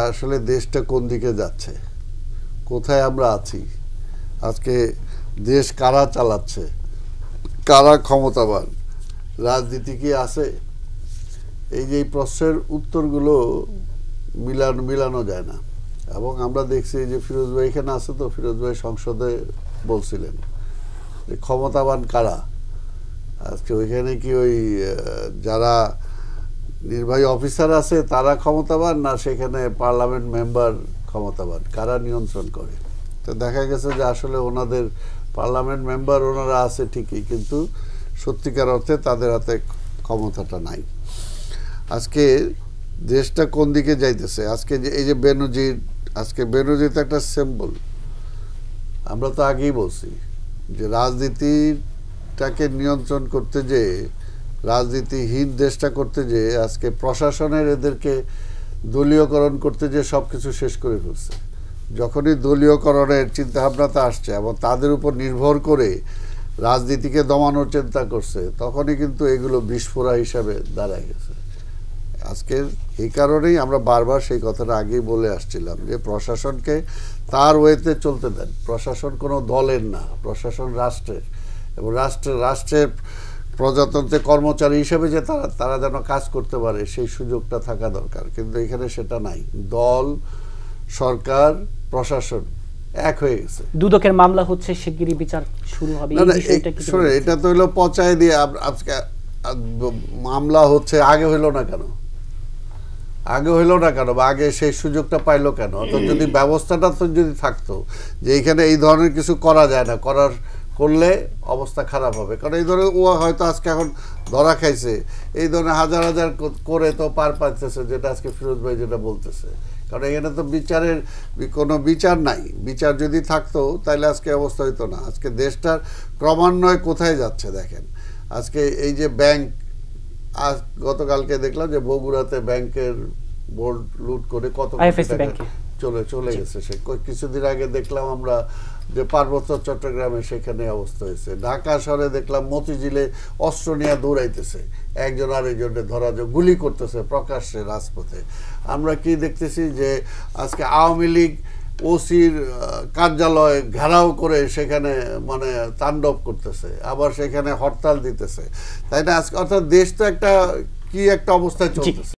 আসলে দেশটা কোন দিকে যাচ্ছে, কোথায় আমরা আছি, আজকে দেশ কারা চালাচ্ছে, কারা ক্ষমতাবান, রাজনীতি কি আছে, এই যে প্রশ্নের উত্তরগুলো মিলানো যায় না। এবং আমরা দেখছি যে ফিরোজ ভাই এখানে আছে, তো ফিরোজ ভাই সংসদে বলছিলেন যে ক্ষমতাবান কারা। আজকে ওইখানে কি ওই যারা নির্বাহী অফিসার আছে তারা ক্ষমতাবান, না সেখানে পার্লামেন্ট মেম্বার ক্ষমতাবান, কারা নিয়ন্ত্রণ করে? তো দেখা গেছে যে আসলে ওনাদের পার্লামেন্ট মেম্বার ওনারা আছে ঠিকই, কিন্তু সত্যিকার অর্থে তাদের হাতে ক্ষমতাটা নাই। আজকে দেশটা কোন দিকে যাইতেছে, আজকে যে এই যে বেনজির, আজকে বেনজির তো একটা সিম্বল। আমরা তো আগেই বলছি যে রাজনীতিটাকে নিয়ন্ত্রণ করতে, যে রাজনীতিহীন দেশটা করতে, যে আজকে প্রশাসনের এদেরকে দলীয়করণ করতে, যে সব কিছু শেষ করে ফেলছে। যখনই দলীয়করণের চিন্তাভাবনাটা আসছে এবং তাদের উপর নির্ভর করে রাজনীতিকে দমানোর চিন্তা করছে, তখনই কিন্তু এগুলো বিস্ফোরা হিসাবে দাঁড়ায় গেছে। আজকের এই কারণেই আমরা বারবার সেই কথাটা আগেই বলে আসছিলাম যে প্রশাসনকে তার ওয়েতে চলতে দেন। প্রশাসন কোনো দলের না, প্রশাসন রাষ্ট্রের, এবং রাষ্ট্রের প্রজাতন্ত্রের কর্মচারী হিসেবে যে তারা যেন কাজ করতে পারে সেই সুযোগটা থাকা দরকার। কিন্তু এখানে সেটা নাই। দল, সরকার, প্রশাসন এক হয়ে গেছে। দুদকের মামলা হচ্ছে, শিগগিরই বিচার শুরু হবে। এটা তো হলো পচায় দিয়ে আজকে মামলা হচ্ছে, আগে হইলো না কেন? বা আগে সেই সুযোগটা পাইলো কেন? অর্থাৎ যদি ব্যবস্থাটা তো যদি থাকতো যে এইখানে এই ধরনের কিছু করা যায় না, করলে অবস্থা খারাপ হবে। কারণ এই ধরনের ও হয়তো আজকে এখন ধরা খাইছে, এই ধরনের হাজার হাজার করে তো পার পাইতেছে, যেটা আজকে ফিরোজ ভাই যেটা বলতেছে। কারণ এখানে তো বিচারের কোনো বিচার নাই। বিচার যদি থাকতো তাহলে আজকে অবস্থা হইতো না। আজকে দেশটার ক্রমান্বয়ে কোথায় যাচ্ছে দেখেন। আজকে এই যে ব্যাংক, আজ গতকালকে দেখলাম যে বগুড়াতে ব্যাংকের বোর্ড লুট করে কত চলে গেছে। সে কিছুদিন আগে দেখলাম আমরা যে পার্বত্য চট্টগ্রামে সেখানে অবস্থা হয়েছে। ঢাকা শহরে দেখলাম মতিঝিলে অস্ত্র নিয়ে দৌড়াইতেছে, একজন আরেকজনের ধরা গুলি করতেছে প্রকাশ্যে রাজপথে। আমরা কি দেখতেছি যে আজকে আওয়ামী লীগ ওসির কার্যালয় ঘেরাও করে সেখানে মানে তাণ্ডব করতেছে, আবার সেখানে হরতাল দিতেছে, তাই না? আজকে অর্থাৎ দেশ তো একটা কি একটা অবস্থায় চলতেছে।